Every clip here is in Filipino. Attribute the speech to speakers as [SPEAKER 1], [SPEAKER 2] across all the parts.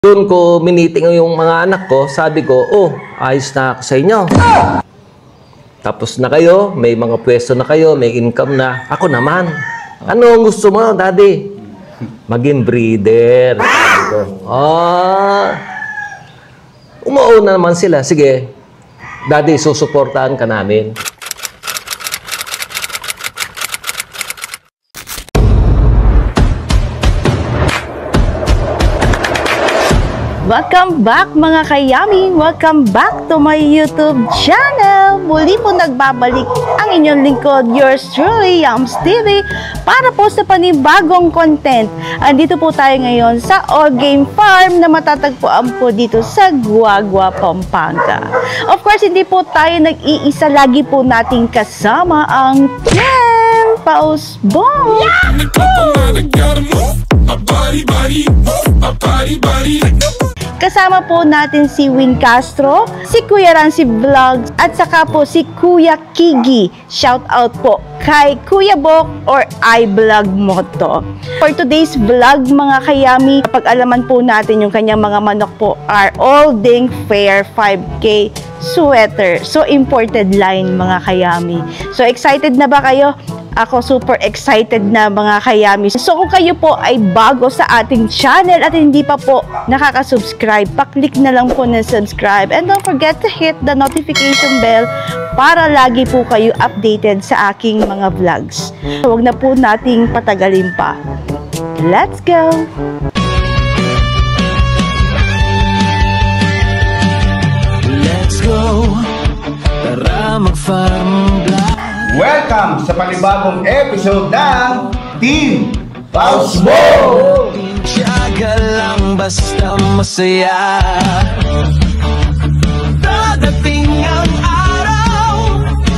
[SPEAKER 1] Doon ko miniting yung mga anak ko, sabi ko, oh, ayos na ako sa inyo. Tapos na kayo, may mga pwesto na kayo, may income na. Ako naman. Ano ang gusto mo, daddy? Maging breeder. Umuuna naman sila. Sige, daddy, susuportahan ka namin.
[SPEAKER 2] Welcome back mga kayami! Welcome back to my YouTube channel! Muli po nagbabalik ang inyong lingkod, yours truly, Yams TV, para po sa panibagong content. Andito po tayo ngayon sa All Game Farm na matatagpuan po dito sa Guagua, Pampanga. Of course, hindi po tayo nag-iisa. Lagi po nating kasama ang Team Pausbong! Kasama po natin si Win Castro, si Kuya Rancy Vlogs, at saka po si Kuya Kigi. Shout out po kay Kuya Bok or iVlog Moto. For today's vlog mga kayami, pag-alaman po natin yung kanyang mga manok po are All Ding Fair 5K sweater. So imported line mga kayami. So excited na ba kayo? Ako super excited na mga kayami. So kung kayo po ay bago sa ating channel at hindi pa po nakaka-subscribe, pa-click na lang po na subscribe. And don't forget to hit the notification bell para lagi po kayo updated sa aking mga vlogs. So, huwag na po nating patagalin pa. Let's go!
[SPEAKER 3] Let's go! Tara mag-farm vlog.
[SPEAKER 4] Welcome sa panibagong episode ng Team Pausbong!
[SPEAKER 3] Tiyaga lang basta masaya. Dadating ang araw,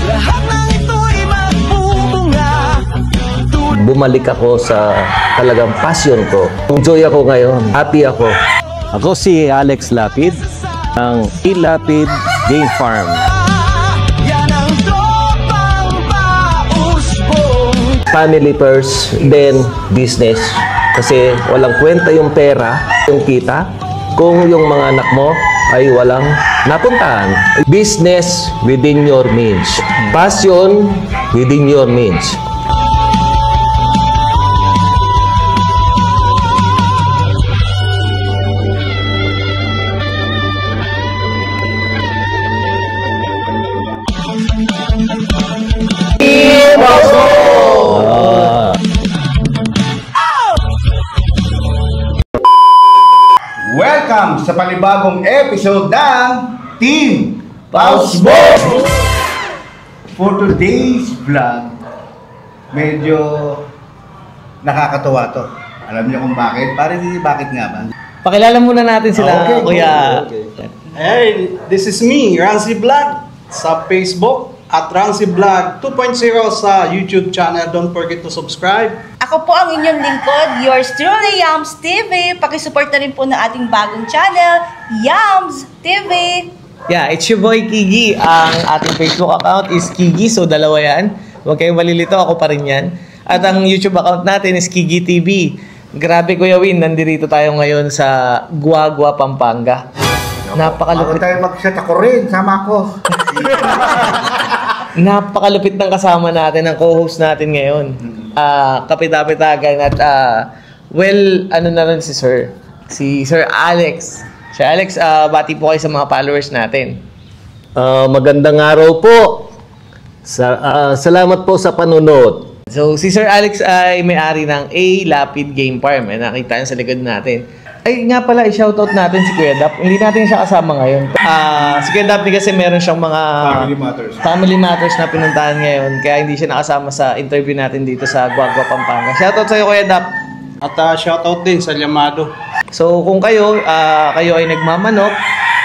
[SPEAKER 3] lahat ng ito'y magbubunga.
[SPEAKER 1] Bumalik ako sa talagang passion ko. Enjoy ako ngayon. Happy ako.
[SPEAKER 5] Ako si Alex Lapid ng Lapid Game Farm.
[SPEAKER 1] Family first, then business. Kasi walang kwenta yung pera, yung kita, kung yung mga anak mo ay walang napuntahan. Business within your means. Passion within your means.
[SPEAKER 4] Welcome sa panibagong episode ng Team Pausbong! For today's vlog, medyo nakakatawa to. Alam niyo kung bakit? Bakit nga ba?
[SPEAKER 6] Pakilala muna natin sila,
[SPEAKER 4] Okay,
[SPEAKER 6] Kuya.
[SPEAKER 4] okay.
[SPEAKER 7] Hey, this is me, Rancy Vlog, sa Facebook at Rancy Vlog 2.0 sa YouTube channel. Don't forget to subscribe.
[SPEAKER 2] Ako po ang inyong lingkod, yours truly, Yams TV. Pakisupport na rin po ng ating bagong channel, Yams TV.
[SPEAKER 6] Yeah, it's your boy Kigi. Ang ating Facebook account is Kigi, so dalawa yan. Huwag kayong malilito, ako pa rin yan. At ang YouTube account natin is Kigi TV. Grabe Kuya Win, nandito tayo ngayon sa Guagua, Pampanga. Napakalupit.
[SPEAKER 4] Bago tayo mag-set ako rin, sama ko.
[SPEAKER 6] Napakalupit ng kasama natin, ang co-host natin ngayon. Kapit-apitagan at ano na rin si Sir Alex. Sir Alex, bati po kayo sa mga followers natin.
[SPEAKER 1] Magandang araw po. Salamat po sa panunod.
[SPEAKER 6] So, si Sir Alex ay may-ari ng Lapid Game Farm. Nakita niyo sa likod natin. Ay, nga pala, i-shoutout natin si Kuya Dap. Hindi natin siya kasama ngayon. Si Kuya Dap kasi meron siyang mga family matters na pinuntahan ngayon. Kaya hindi siya nakasama sa interview natin dito sa Guagua, Pampanga. Shoutout sa'yo, Kuya Dap.
[SPEAKER 7] At shoutout din sa Llamado.
[SPEAKER 6] So, kung kayo ay nagmamanok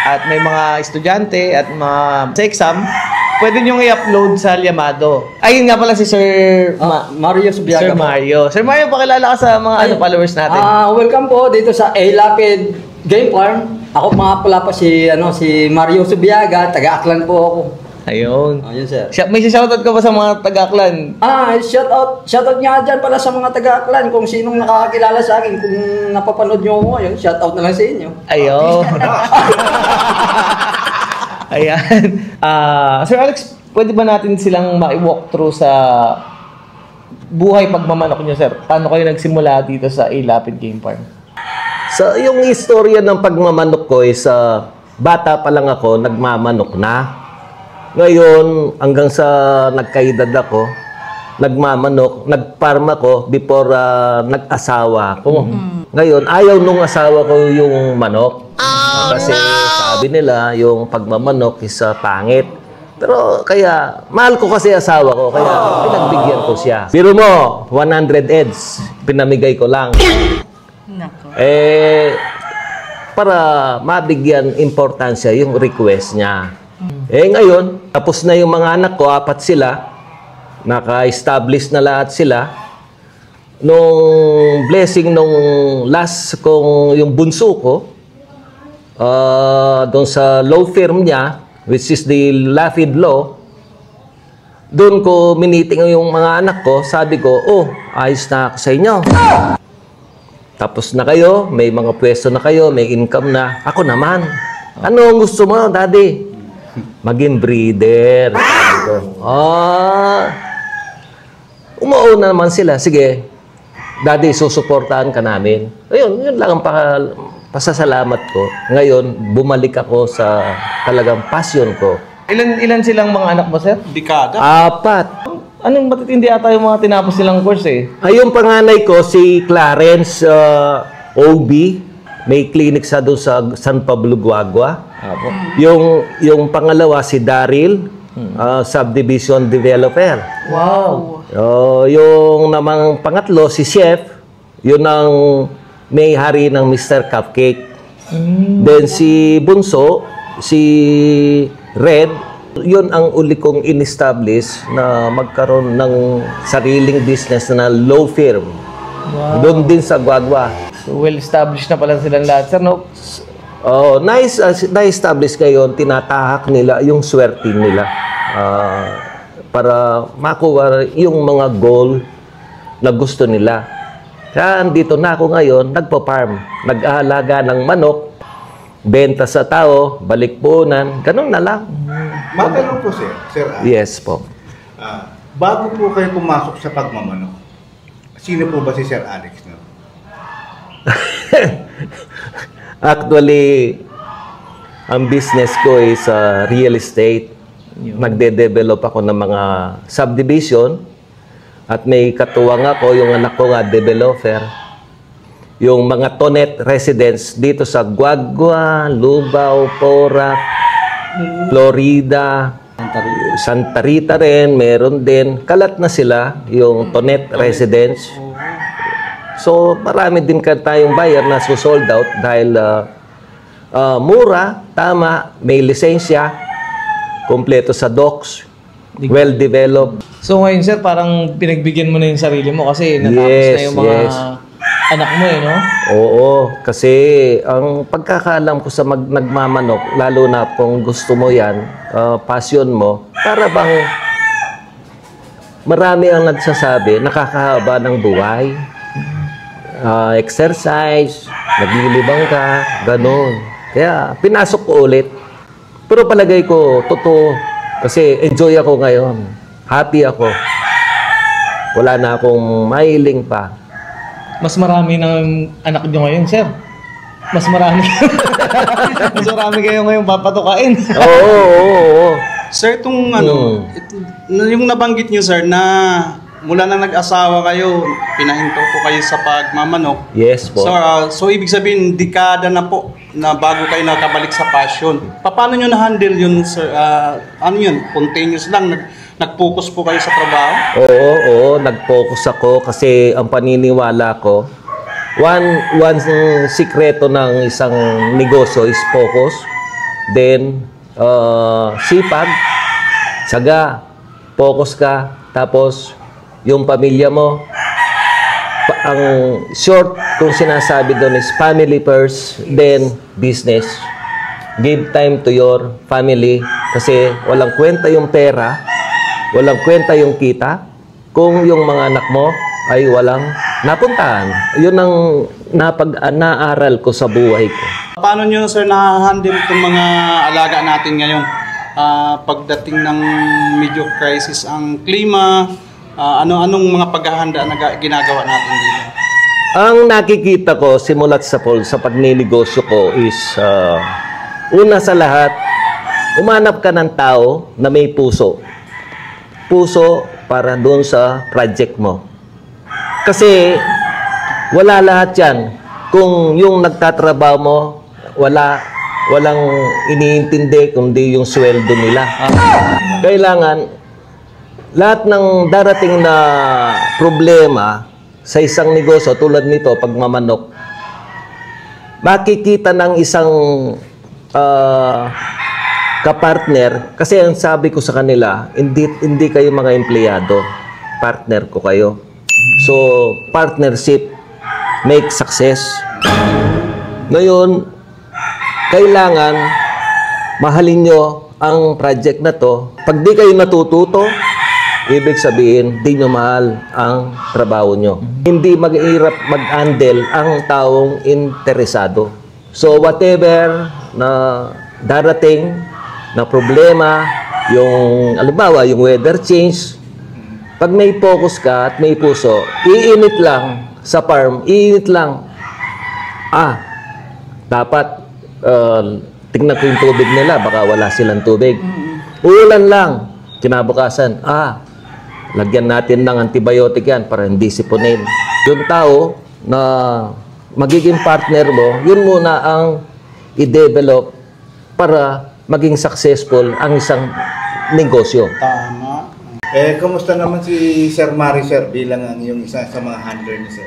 [SPEAKER 6] at may mga estudyante at mga sa exam, pwede nyo i-upload sa Llamado. Ayun nga pala si Sir
[SPEAKER 8] Mario Subiaga.
[SPEAKER 6] Sir Mario. Sir Mario, pakilala ka sa mga followers natin.
[SPEAKER 8] Welcome po dito sa Lapid Game Farm. Ako mga pala po si Mario Subiaga, taga-Aklan po ako.
[SPEAKER 6] Ayun.
[SPEAKER 8] Ayun, sir.
[SPEAKER 6] May shoutout ka ba sa mga taga-Aklan?
[SPEAKER 8] Shoutout nga dyan pala sa mga taga-Aklan. Kung sinong nakakakilala sa akin, kung napapanood nyo ako ngayon, shoutout na lang sa inyo.
[SPEAKER 6] Ayun. Ayan. Sir Alex, pwede ba natin silang ma-walk through sa buhay pagmamanok niyo, sir? Paano kayo nagsimula dito sa A-Lapid Game Farm?
[SPEAKER 1] So, yung istorya ng pagmamanok ko is bata pa lang ako, nagmamanok na. Ngayon, hanggang sa nagkaedad ako, nagmamanok, nag-farm ako before nag-asawa ako. Ngayon, ayaw nung asawa ko yung manok. Kasi sabi nila, yung pagmamanok is pangit. Pero kaya, mahal ko kasi asawa ko, kaya pinagbigyan ko siya. Biro mo, 100 heads, pinamigay ko lang. Para mabigyan importansya yung request niya. Ngayon, tapos na yung mga anak ko, 4 sila. Naka-establish na lahat sila. Nung blessing nung last kong yung bunso ko, doon sa law firm niya, which is the Lapid Law, doon ko miniting yung mga anak ko. Sabi ko, ayos na ako sa inyo. Tapos na kayo, may mga pwesto na kayo, may income na. Ako naman. Ano ang gusto mo, daddy? Maging breeder. Umuuna naman sila. Sige, daddy, susuportahan ka namin. Ayun, yun lang ang pasasalamat ko. Ngayon, bumalik ako sa talagang passion ko.
[SPEAKER 6] Ilan silang mga anak mo, sir?
[SPEAKER 7] Dekada.
[SPEAKER 1] 4.
[SPEAKER 6] Anong matitindi ata yung mga tinapos nilang course eh?
[SPEAKER 1] Yung panganay ko, si Clarence OB. May clinic sa doon sa San Pablo, Guagua. Yung pangalawa, si Daryl, subdivision developer.
[SPEAKER 6] Wow!
[SPEAKER 1] Yung namang pangatlo, si Chef. Yun ang may-hari ng Mr. Cupcake. Then si Bunso, si Red, yun ang uli kong in-establish na magkaroon ng sariling business na law firm.
[SPEAKER 6] Wow.
[SPEAKER 1] Doon din sa Guagua.
[SPEAKER 6] So, well-established na pala silang lahat, sir, no?
[SPEAKER 1] Nice, na-establish ngayon, tinatahak nila yung swerte nila para makuha yung mga goal na gusto nila. Kaya dito na ako ngayon, nagpa-farm, nag-aalaga ng manok, benta sa tao, balikpunan, ganun na lang.
[SPEAKER 4] Matanong po, sir.
[SPEAKER 1] Yes po.
[SPEAKER 4] Bago po kayo pumasok sa pagmamanok, sino po ba si Sir Alex? No?
[SPEAKER 1] Actually, ang business ko is real estate. Nagde-develop ako ng mga subdivision at may katuwang ako, yung anak ko nga developer. Yung mga Tonet residents dito sa Guagua, Lubao, Porac, Florida, Santa Rita rin, meron din. Kalat na sila, yung Tonet residents. So, marami din tayong buyer na sold out dahil mura, tama, may lisensya, kompleto sa docs, well-developed.
[SPEAKER 6] So ngayon, sir, parang pinagbigyan mo na yung sarili mo kasi natapos na yung mga anak mo no?
[SPEAKER 1] Oo, kasi ang pagkakaalam ko sa nagmamanok, lalo na kung gusto mo yan, passion mo, para bang marami ang nagsasabi, nakakahaba ng buhay. Exercise, naglilibang ka, ganun. Kaya, pinasok ko ulit. Pero palagay ko, totoo, kasi enjoy ako ngayon. Happy ako. Wala na akong mahiling pa.
[SPEAKER 6] Mas marami ng anak nyo ngayon, sir. Mas marami. Mas marami kayo ngayon papatukain.
[SPEAKER 1] Oo.
[SPEAKER 7] Sir, itong yung nabanggit nyo, sir, na mula na nag-asawa kayo, pinahinto po kayo sa pagmamanok.
[SPEAKER 1] Yes po.
[SPEAKER 7] So ibig sabihin, dekada na po na bago kayo nakabalik sa passion. Paano nyo na-handle yun, sir? Ano yun? Continuous lang? Nag-focus po kayo sa trabaho?
[SPEAKER 1] Oo, nag-focus ako kasi ang paniniwala ko, one sikreto ng isang negosyo is focus. Then, sipag, tsaga, focus ka, tapos yung pamilya mo, ang short kung sinasabi doon is family first, then business. give time to your family kasi walang kwenta yung pera, walang kwenta yung kita kung yung mga anak mo ay walang napuntahan. Yun ang naaral ko sa buhay ko.
[SPEAKER 7] Paano nyo, sir, na-handle itong mga alaga natin ngayon? Pagdating ng medyo crisis ang klima, anong mga paghahanda na ginagawa natin dito?
[SPEAKER 1] Ang nakikita ko simulat sa pagninegosyo ko is una sa lahat, umanap ka ng tao na may puso. Puso para doon sa project mo. Kasi wala lahat yan. Kung yung nagtatrabaho mo, walang iniintindi kundi yung sweldo nila. Kailangan lahat ng darating na problema sa isang negosyo tulad nito, pagmamanok, makikita ng isang kapartner, kasi ang sabi ko sa kanila, hindi kayo mga empleyado, partner ko kayo. So, partnership make success. Ngayon, kailangan mahalin nyo ang project na to. Pag di kayo natututo, ibig sabihin, di nyo mahal ang trabaho nyo. Hindi mag-hirap mag-handle ang taong interesado. So, whatever na darating na problema, yung, halimbawa, yung weather change, pag may focus ka at may puso, iinit lang sa farm, iinit lang. Dapat tingnan ko yung tubig nila, baka wala silang tubig. Ulan lang, kinabukasan, lagyan natin ng antibiotic yan para hindi sipunin. Yung tao na magiging partner mo, yun muna ang i-develop para maging successful ang isang negosyo.
[SPEAKER 7] Tama.
[SPEAKER 4] Kumusta naman si Sir Mari, sir, bilang ang yung isa sa mga handler ni sir?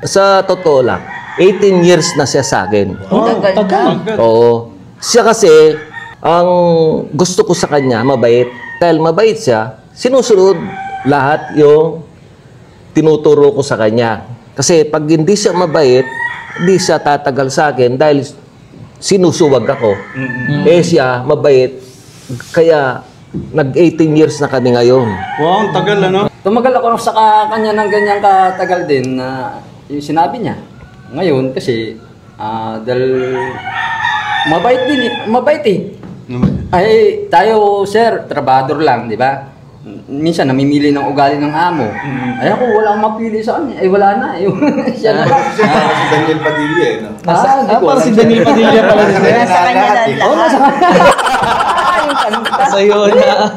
[SPEAKER 1] Sa totoo lang, 18 years na siya sa akin.
[SPEAKER 6] Tagal.
[SPEAKER 1] Oo. Siya kasi, ang gusto ko sa kanya, mabait. Dahil mabait siya, sinusunod lahat yung tinuturo ko sa kanya. Kasi pag hindi siya mabait, hindi siya tatagal sa akin dahil sinusuwag ako. Siya, mabait. Kaya, nag-18 years na kami ngayon.
[SPEAKER 7] Wow, ang tagal ano?
[SPEAKER 8] Tumagal ako sa kanya ng ganyang katagal din na yung sinabi niya. Ngayon, kasi, dahil mabait eh. Ay, tayo, sir, trabador lang, di ba? Minsan, namimili ng ugali ng amo. Ay, ako, wala akong mapili sa kanya. Ay, wala na. Siya na.
[SPEAKER 4] Si Daniel Padilla, no?
[SPEAKER 6] Parang si Daniel Padilla pala rin.
[SPEAKER 2] Nasa kanya lang lahat.
[SPEAKER 6] Sa'yo na.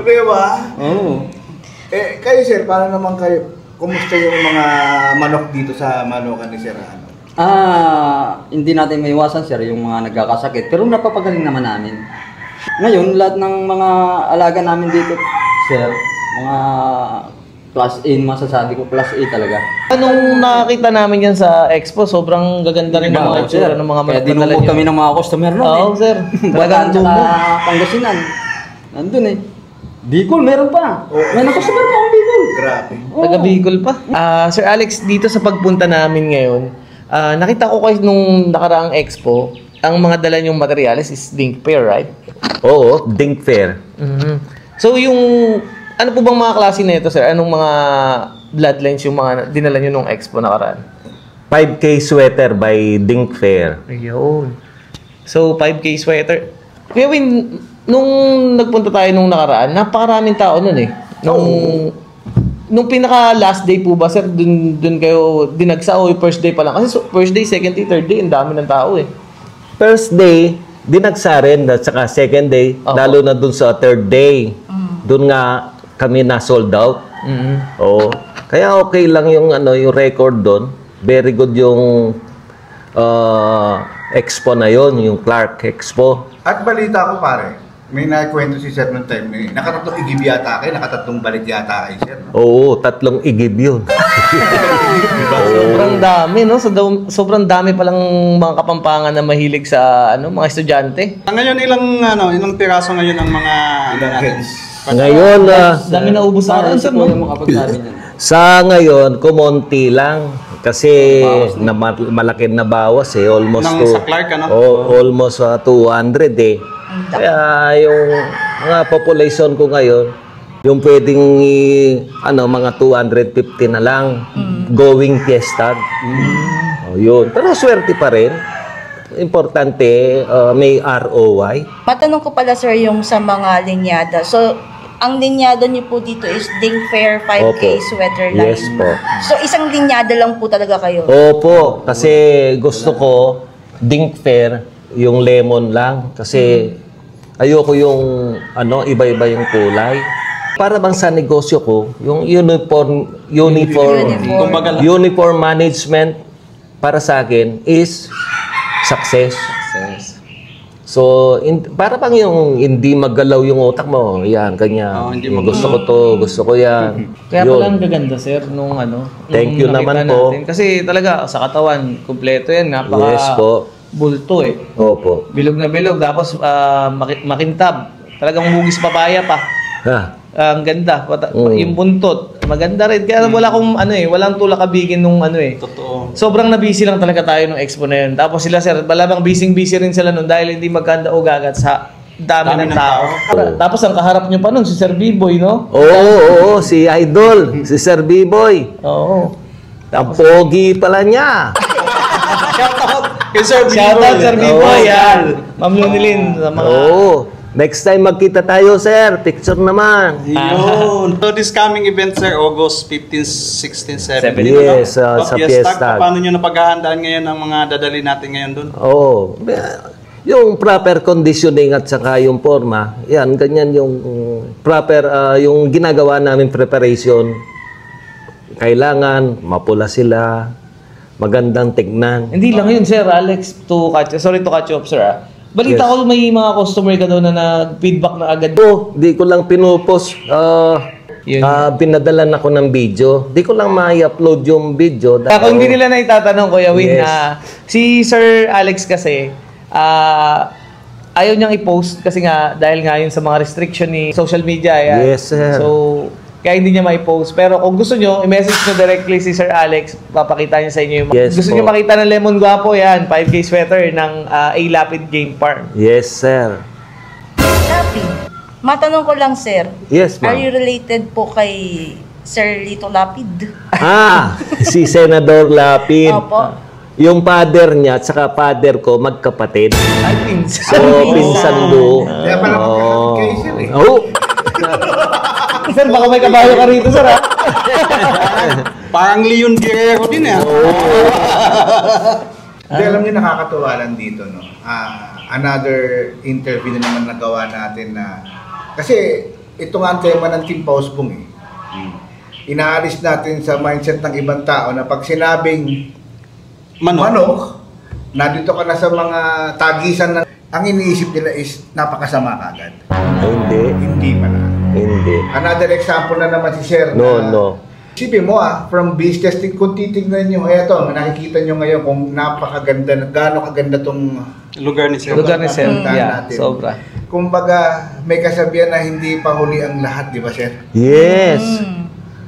[SPEAKER 4] Di ba?
[SPEAKER 8] Oo.
[SPEAKER 4] Kayo, sir, paano naman kayo? Kumusta yung mga manok dito sa Manokan ni Sir?
[SPEAKER 8] Hindi natin maiwasan, sir, yung mga nagkakasakit. Pero napapagaling naman namin. Ngayon, lahat ng mga alaga namin dito, sir, mga plus A, masasabi ko, plus A talaga.
[SPEAKER 6] Anong nakakita namin yan sa expo? Sobrang gaganda rin ng mga itsura ng mga
[SPEAKER 8] Kaya dinumog kami ng mga customer nun.
[SPEAKER 6] Oo, sir.
[SPEAKER 8] Bagaan tsaka Pangasinan. Nandun eh. Bicol, meron pa. May customer pa akong Bicol.
[SPEAKER 4] Grabe.
[SPEAKER 6] Taga Bicol pa. Sir Alex, dito sa pagpunta namin ngayon, nakita ko kayo nung nakaraang expo, ang mga dala niyong materials is Dink Fair, right?
[SPEAKER 1] Oo, Dink Fair.
[SPEAKER 6] So yung, ano po bang mga klase na ito, sir? Anong mga bloodlines yung mga dinala niyo nung expo nakaraan?
[SPEAKER 1] 5K sweater by Dink Fair.
[SPEAKER 6] Ayun. So, 5K sweater. Kuya Win, nung nagpunta tayo nung nakaraan, napakaraming tao nun eh. Nung pinaka last day po ba, sir, dun kayo dinagsa o first day pa lang? Kasi first day, second day, third day, ang dami ng tao eh.
[SPEAKER 1] First day, dinagsa rin, at saka second day, lalo na dun sa third day. Dun nga kami na sold out. Oo. Kaya okay lang yung yung record doon. Very good yung expo na yon, yung Clark Expo.
[SPEAKER 4] At balita ko, pare, may nakwento si Sir nung time eh. Nakatatlong igib yata kayo, nakatatlong balik yata kayo, Sir.
[SPEAKER 1] Oo, 3 igib yun.
[SPEAKER 6] Sobrang dami, no? Sobrang dami palang mga Kapampangan na mahilig sa mga estudyante.
[SPEAKER 7] Ngayon, ilang piraso ngayon ang mga
[SPEAKER 4] Ilang heads?
[SPEAKER 1] Ngayon,
[SPEAKER 6] Dami na ubos sa akin,
[SPEAKER 8] Para
[SPEAKER 6] sir,
[SPEAKER 8] sa kuya
[SPEAKER 6] no?
[SPEAKER 8] mo kapag sabi niya.
[SPEAKER 1] sa ngayon, kumonti lang. Kasi malaki na bawas eh. Almost
[SPEAKER 7] Nang sa Clark, ano?
[SPEAKER 1] almost 200 eh. Kaya yung mga population ko ngayon, yung pwedeng mga 250 na lang going fiesta. Yun. Pero swerte pa rin. Importante, may ROI.
[SPEAKER 2] Matanong ko pala sir yung sa mga linyada. So, ang linyada niyo po dito is Ding Fair 5K
[SPEAKER 1] Opo.
[SPEAKER 2] sweater line.
[SPEAKER 1] Yes po.
[SPEAKER 2] So, isang linyada lang po talaga kayo?
[SPEAKER 1] Opo, kasi gusto ko Ding Fair, yung lemon lang. Kasi ayoko yung
[SPEAKER 6] iba-iba yung kulay.
[SPEAKER 1] para bang sa negosyo ko, yung uniform management para sa akin is success. So, para bang yung hindi maggalaw yung utak mo, yan, kanya. Gusto ko to, gusto ko yan.
[SPEAKER 6] Kaya pala ang gaganda, sir, nung
[SPEAKER 1] Thank you naman
[SPEAKER 6] nakita
[SPEAKER 1] po.
[SPEAKER 6] natin. Kasi talaga, sa katawan, kumpleto yan. Napaka
[SPEAKER 1] Yes po.
[SPEAKER 6] bulto eh.
[SPEAKER 1] Opo.
[SPEAKER 6] Bilog na bilog, tapos makintab. Talagang hugis papaya pa.
[SPEAKER 1] Ha?
[SPEAKER 6] Ang ganda. Yung buntot, maganda rin. Kaya wala akong walang tulak-kabigin nung
[SPEAKER 7] Totoo.
[SPEAKER 6] Sobrang na-busy lang talaga tayo nung expo na yun. Tapos sila, sir, malamang busy rin sila nun dahil hindi magkanda o gagat sa dami ng tao. Tapos ang kaharap nyo pa nun, si Sir B-Boy, no?
[SPEAKER 1] Oo, si Idol, si Sir B-Boy.
[SPEAKER 6] Oo.
[SPEAKER 1] Ang pogi pala niya.
[SPEAKER 7] Shoutout kay Sir B-Boy.
[SPEAKER 6] Shoutout, Sir B-Boy, yan. Ma'am Lunilin, sa mga...
[SPEAKER 1] Oo. Next time magkita tayo, sir. Picture naman.
[SPEAKER 7] Yun. So this coming event, sir, August 15, 16, 17.
[SPEAKER 1] Yes, sa Fiesta.
[SPEAKER 7] Paano nyo napaghahandaan ngayon ang mga dadali natin ngayon doon?
[SPEAKER 1] Oo. Yung proper conditioning at saka yung forma, yan, ganyan yung proper, yung ginagawa namin preparation. Kailangan mapula sila, magandang tignan.
[SPEAKER 6] Hindi lang yun, Sir Alex, to cut you off, sir. Balita ko may mga customer ka daw na nag-feedback na agad.
[SPEAKER 1] Di ko lang pinupost. Binadalan ako ng video. Di ko lang ma-upload yung video.
[SPEAKER 6] Kung hindi nila na itatanong, Kuya Win,
[SPEAKER 1] Yes.
[SPEAKER 6] si Sir Alex kasi, ayaw niyang i-post kasi nga, dahil nga yun sa mga restriction ni social media. Yan.
[SPEAKER 1] Yes, sir.
[SPEAKER 6] So, kaya hindi niya ma-post. Pero kung gusto niyo, i-message niyo directly si Sir Alex, papakita niya sa inyo yung
[SPEAKER 1] Yes,
[SPEAKER 6] gusto
[SPEAKER 1] po.
[SPEAKER 6] niyo makita ng Lemon Guapo, yan, 5K sweater ng A Lapid Game Farm.
[SPEAKER 1] Yes, sir.
[SPEAKER 2] Lapid. Matanong ko lang, sir.
[SPEAKER 1] Yes,
[SPEAKER 2] Are
[SPEAKER 1] ma'am.
[SPEAKER 2] you related po kay Sir Lito Lapid?
[SPEAKER 1] Si Senador Lapid.
[SPEAKER 2] Opo.
[SPEAKER 1] Yung father niya at saka father ko, magkapatid.
[SPEAKER 6] Ay, pinsan.
[SPEAKER 1] So, pinsan do.
[SPEAKER 4] Kaya pala magkakapit kayo, sir, eh.
[SPEAKER 1] Oo.
[SPEAKER 6] Sir, baka may kabayo ka rito, sir, ha?
[SPEAKER 7] Parang Leon Guerrero din eh.
[SPEAKER 4] Hindi, alam niyo, nakakatuwa lang dito, no? Another interview na naman nagawa natin na... Kasi ito nga ang tema ng Team Pausbong eh. Inaalis natin sa mindset ng ibang tao na pag sinabing manok, nandito ka na sa mga tagisan ng... Ang iniisip nila is napakasama ka agad.
[SPEAKER 1] Hindi.
[SPEAKER 4] Hindi pala.
[SPEAKER 1] Hindi.
[SPEAKER 4] Another example na naman si Sir.
[SPEAKER 1] No.
[SPEAKER 4] Isipin mo from business, kung titignan nyo, eto, nakikita nyo ngayon kung napakaganda, gaano kaganda tong
[SPEAKER 7] Lugar ni Sir.
[SPEAKER 6] Lugar ni Sir,
[SPEAKER 4] puntahan
[SPEAKER 6] yeah,
[SPEAKER 4] natin.
[SPEAKER 6] sobra.
[SPEAKER 4] Kumbaga, may kasabihan na hindi pa huli ang lahat, di ba, Sir?
[SPEAKER 1] Yes.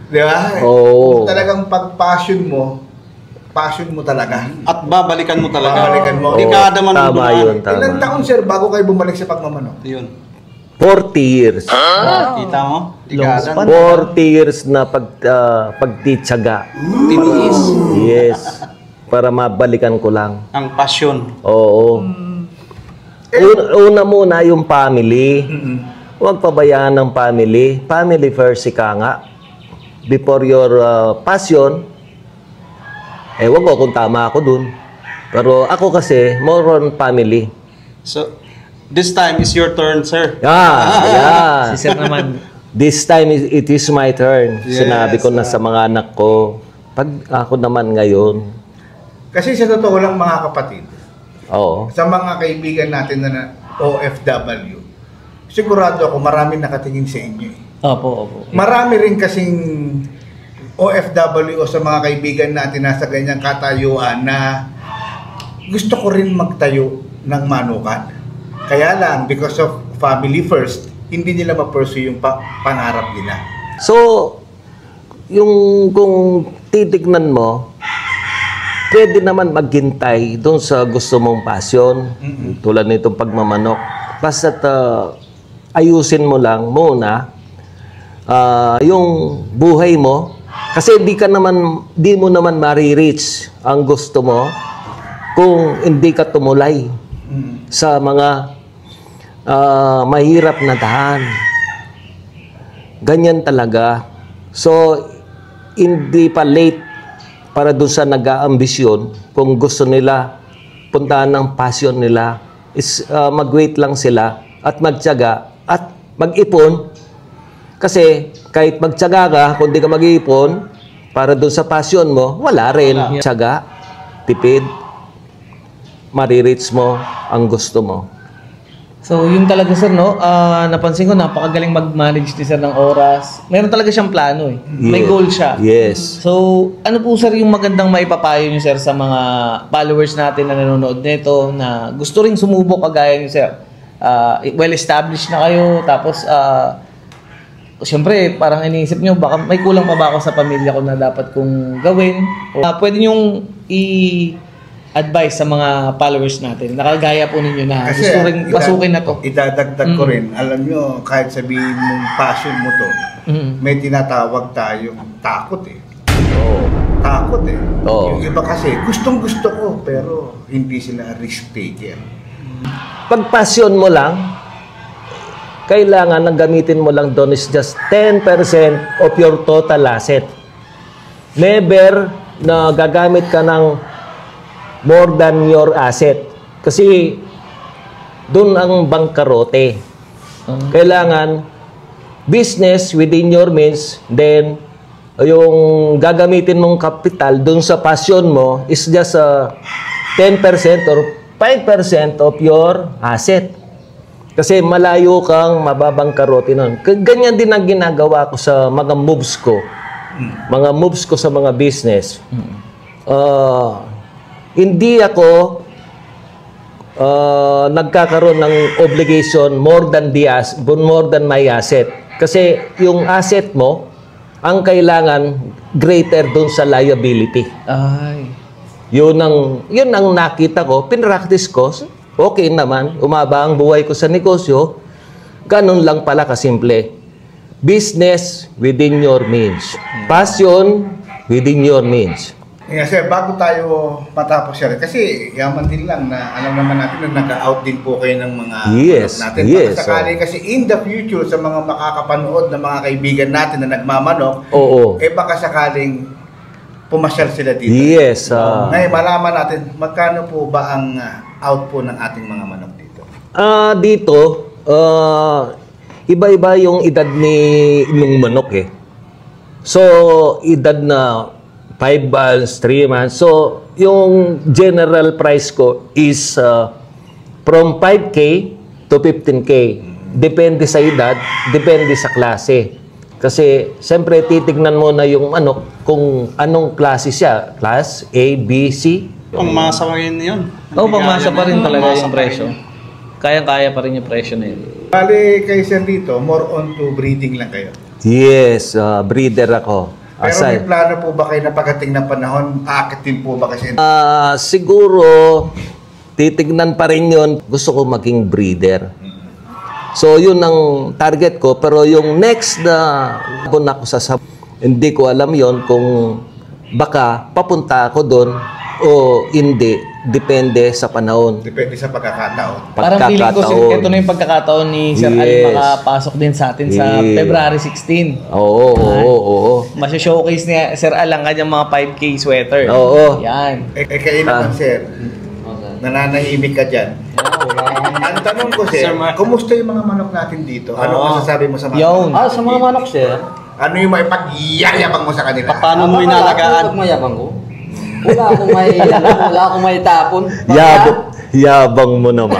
[SPEAKER 4] Di ba?
[SPEAKER 1] Oo.
[SPEAKER 4] Kung talagang passion mo talaga.
[SPEAKER 7] At babalikan mo talaga.
[SPEAKER 4] Babalikan mo.
[SPEAKER 7] Dekada man ang
[SPEAKER 1] Tama
[SPEAKER 7] dumaan.
[SPEAKER 1] yun, tama.
[SPEAKER 4] Ilang taon, Sir, bago kayo bumalik sa pagmamanok?
[SPEAKER 7] Yun.
[SPEAKER 1] 40 years.
[SPEAKER 7] Kita mo? Dekada.
[SPEAKER 1] 40 years na pagtitsaga.
[SPEAKER 7] Titiis.
[SPEAKER 1] Yes. Para mabalikan ko lang.
[SPEAKER 7] Ang passion.
[SPEAKER 1] Oo. Una muna yung family. Huwag pabayaan ng family. Family first, ika nga. Before your passion, wag ko kung tama ako dun. Pero ako kasi, more on family.
[SPEAKER 7] So, this time is your turn, sir.
[SPEAKER 1] Yeah.
[SPEAKER 6] Si Sir naman,
[SPEAKER 1] This time, it is my turn.
[SPEAKER 7] Yes,
[SPEAKER 1] Sinabi ko na sa mga anak ko, pag ako naman ngayon,
[SPEAKER 4] Kasi sa totoo lang, mga kapatid,
[SPEAKER 1] oo.
[SPEAKER 4] sa mga kaibigan natin na OFW, sigurado ako marami nakatingin sa inyo.
[SPEAKER 6] opo.
[SPEAKER 4] Marami rin kasing OFW o sa mga kaibigan natin nasa ganyang katayuan na gusto ko rin magtayo ng manukan. Kaya lang, because of family first, hindi nila ma-pursue yung pangarap nila.
[SPEAKER 1] So, yung kung titignan mo, pwede naman maghintay doon sa gusto mong passion, tulad nitong pagmamanok. Basta't ayusin mo lang muna yung buhay mo, kasi di mo naman ma-reach ang gusto mo kung hindi ka tumulay sa mga mahirap na daan. Ganyan talaga. So, hindi pa late para doon sa nag-aambisyon. Kung gusto nila puntahan ng passion nila, is mag-wait lang sila at magtiyaga at mag-ipon. Kasi kahit magtiyaga ka, kung di ka mag-ipon para doon sa passion mo, wala rin. Tiyaga, tipid, marireach mo ang gusto mo.
[SPEAKER 6] So, yun talaga sir, no? Napansin ko, napakagaling mag-manage ni sir ng oras. Meron talaga siyang plano eh. May goal siya.
[SPEAKER 1] Yes.
[SPEAKER 6] So, ano po sir yung magandang maipapayo niyo sir sa mga followers natin na nanonood nito na gusto ring sumubok kagaya niyo sir? Well-established na kayo, tapos siyempre, parang iniisip niyo, baka may kulang pa ba ako sa pamilya ko na dapat kong gawin? Pwede niyong advice sa mga followers natin. Nakagaya po ninyo na
[SPEAKER 4] Kasi,
[SPEAKER 6] gusto rin pasukin na to.
[SPEAKER 4] Idadagdag ko rin. Alam nyo, kahit sabihin mong passion mo to, may tinatawag tayong takot eh. Takot eh. Yung iba kasi, gustong-gusto ko, pero hindi sila risk taker.
[SPEAKER 1] Pag passion mo lang, kailangan na gamitin mo lang doon is just 10% of your total asset. Never na gagamit ka ng more than your asset. Kasi doon ang bangkarote. Kailangan business within your means, then yung gagamitin mong kapital doon sa passion mo is just 10% or 5% of your asset. Kasi malayo kang mababangkarote nun. Ganyan din ang ginagawa ko sa mga moves ko. Mga moves ko sa mga business. Hindi ako nagkakaroon ng obligation more than my asset. Kasi yung asset mo, ang kailangan greater dun sa liability.
[SPEAKER 6] Ay.
[SPEAKER 1] Yun ang nakita ko, pinractice ko, okay naman, umaba ang buhay ko sa negosyo, ganun lang pala kasimple. Business within your means. Passion within your means.
[SPEAKER 4] Sir, bago tayo matapos sir, kasi yaman din lang na alam naman natin na nag-out din po kayo ng mga manok natin. Baka sakali kasi in the future sa mga makakapanood na mga kaibigan natin na nagmamanok, baka sakaling pumasyal sila dito.
[SPEAKER 1] Yes.
[SPEAKER 4] Ngayon, malaman natin, magkano po ba ang out po ng ating mga manok dito?
[SPEAKER 1] Dito, iba-iba yung edad ng manok eh. So, edad na 5 months, 3 months. So, yung general price ko is from 5K to 15K. Depende sa edad, depende sa klase. Kasi, siyempre, titignan mo na yung kung anong klase siya. Class A, B, C.
[SPEAKER 7] Pangmasa pa rin yun.
[SPEAKER 6] Pangmasa pa rin talaga yung presyo. Kayang-kaya pa rin yung presyo na yun.
[SPEAKER 4] Bali kayo sir dito, more on to breeding lang kayo?
[SPEAKER 1] Yes, breeder ako.
[SPEAKER 4] Pero may plano po ba kayo na pagdating ng panahon, aakitin po ba kasi?
[SPEAKER 1] Siguro, titignan pa rin yun. Gusto ko maging breeder. So, yun ang target ko. Pero yung next na ako sa hindi ko alam yon kung baka papunta ako doon o hindi. Depende sa panahon.
[SPEAKER 4] Depende sa pagkakataon.
[SPEAKER 6] Parang feeling ko, ito na yung pagkakataon ni Sir Ali makapasok din sa atin sa February 16.
[SPEAKER 1] Oo.
[SPEAKER 6] Masya-showcase ni Sir Al ang kanyang mga 5K sweater.
[SPEAKER 1] Oo.
[SPEAKER 6] Yan.
[SPEAKER 4] Kayo naman, sir. Nananahimik ka dyan. Ang tanong ko, sir, kumusta yung mga manok natin dito? Ano masasabi mo sa mga manok?
[SPEAKER 8] Sa mga manok, sir.
[SPEAKER 4] Ano yung maipagyayabang mo sa kanila?
[SPEAKER 8] Paano mo inalagaan? Mayabang ko? Wala akong may tapon.
[SPEAKER 1] Yabang mo naman.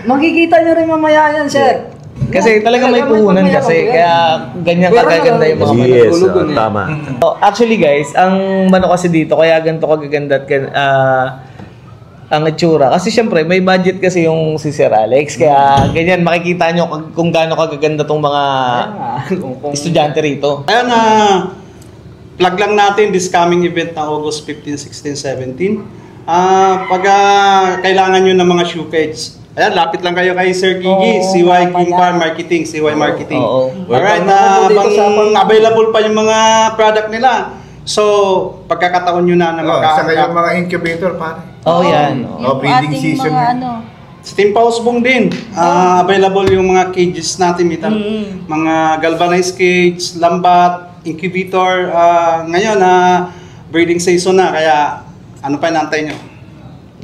[SPEAKER 8] Makikita nyo rin mamaya yan, sir.
[SPEAKER 6] Kasi talagang may puhunan kasi, kaya ganyan kagaganda yung mga manok.
[SPEAKER 1] Yes, tama.
[SPEAKER 6] Actually guys, ang manok kasi dito, kaya ganito kagaganda at ang itsura. Kasi syempre, may budget kasi yung si Sir Alex. Kaya ganyan, makikita nyo kung gaano kagaganda tong mga estudyante rito.
[SPEAKER 7] Ayan, plug lang natin this coming event na August 15, 16, 17. Pag kailangan nyo ng mga shoe cage, ayan, lapit lang kayo kay Sir Gigi, CY King Farm Marketing, CY Marketing. Alright, available pa yung mga product nila. So, pagkakataon nyo na
[SPEAKER 4] Saka yung mga incubator, pare.
[SPEAKER 6] Yan.
[SPEAKER 4] Breeding season.
[SPEAKER 7] Sa Team Pausbong din, available yung mga cages natin, mga galvanized cage, lambat, incubator. Ngayon, breeding season na, kaya ano pa inaantay nyo?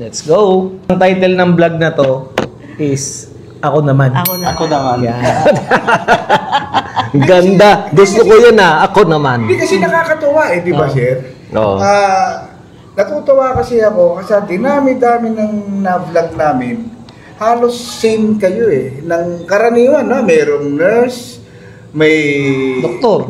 [SPEAKER 6] Let's go! Ang title ng vlog na to is Ako Naman.
[SPEAKER 7] Ako naman.
[SPEAKER 1] Ganda. Gusto ko yun Ako naman.
[SPEAKER 4] Hindi kasi nakakatuwa di ba, sir?
[SPEAKER 1] Oo.
[SPEAKER 4] Natutuwa kasi ako kasi dinami-dami ng na-vlog namin. Halos same kayo ng karaniwan, Mayroong nurse, may doktor,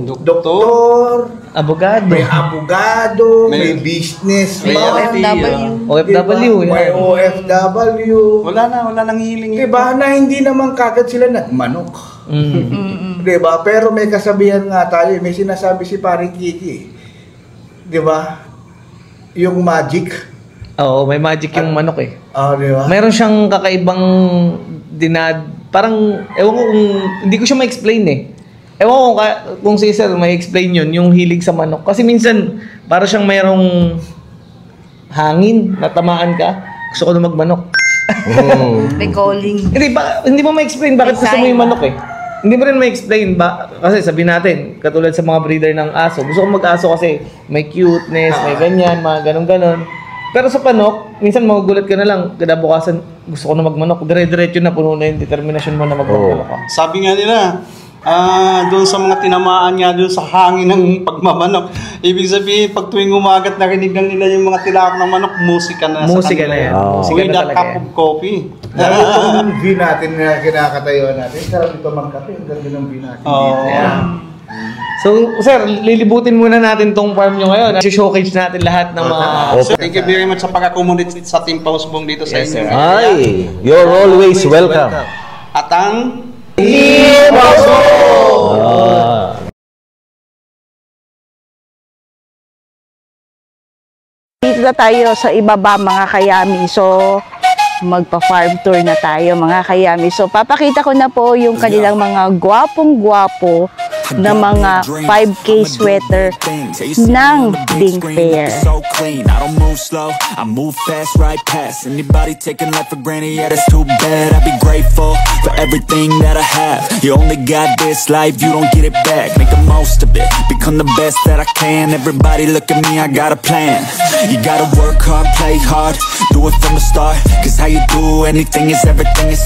[SPEAKER 6] abogado,
[SPEAKER 4] may abogado, may business,
[SPEAKER 7] may
[SPEAKER 6] OFW.
[SPEAKER 4] May OFW.
[SPEAKER 7] Wala nang healing.
[SPEAKER 4] Diba na hindi naman kagad sila nagmanok. Diba? Pero may kasabihan nga tayo, may sinasabi si Paring Kiki. Diba? Yung magic.
[SPEAKER 6] Oo, may magic yung manok
[SPEAKER 4] diba?
[SPEAKER 6] Mayroon siyang kakaibang parang, ewan ko kung, hindi ko siya ma-explain Ewan ko kung si Sir may explain yun, yung hilig sa manok. Kasi minsan, para siyang mayroong hangin, natamaan ka, gusto ko na magmanok.
[SPEAKER 2] May calling.
[SPEAKER 6] Hindi mo ma-explain bakit gusto mo yung manok Hindi mo rin ma-explain kasi sabihin natin, katulad sa mga breeder ng aso, gusto ko mag-aso kasi may cuteness, may ganyan, mga ganon-ganon. Pero sa panok, minsan magugulat ka na lang, kinabukasan gusto ko na magmanok, dire-diretso na puno na yung determinasyon mo na magmanok ka.
[SPEAKER 7] Sabi nga nila, doon sa mga tinamaan nga doon sa hangin ng pagmamanok. Ibig sabihin, pag tuwing umagat narinig lang nila yung mga tilawak ng manok, musika na
[SPEAKER 6] Musika na yan.
[SPEAKER 7] With that cup of coffee.
[SPEAKER 4] Lalo itong view natin na kinakatayuan natin, sarap ito magkape, ang ganda ng view natin.
[SPEAKER 6] So, Sir, lilibutin muna natin tong farm nyo ngayon. I-showcase natin lahat ng mga...
[SPEAKER 7] So, thank you very much sa pag-accommodate sa Team Pausbong dito sa inyo.
[SPEAKER 1] Ay, you're always welcome.
[SPEAKER 7] At ang...
[SPEAKER 1] Team Pausbong!
[SPEAKER 2] Dito na tayo sa ibaba mga kayami. So, magpa-farm tour na tayo mga kayami. So, papakita ko na po yung kanilang mga gwapong-gwapo na mga 5K sweater ng Ding Fair.
[SPEAKER 3] I don't move slow, I move fast, right past anybody taking life for granted, yeah, that's too bad. I'd be grateful for everything that I have. You only got this life, you don't get it back. Make the most of it, become the best that I can. Everybody look at me, I got a plan. You gotta work hard, play hard, do it from the start. Cause how you do anything is everything.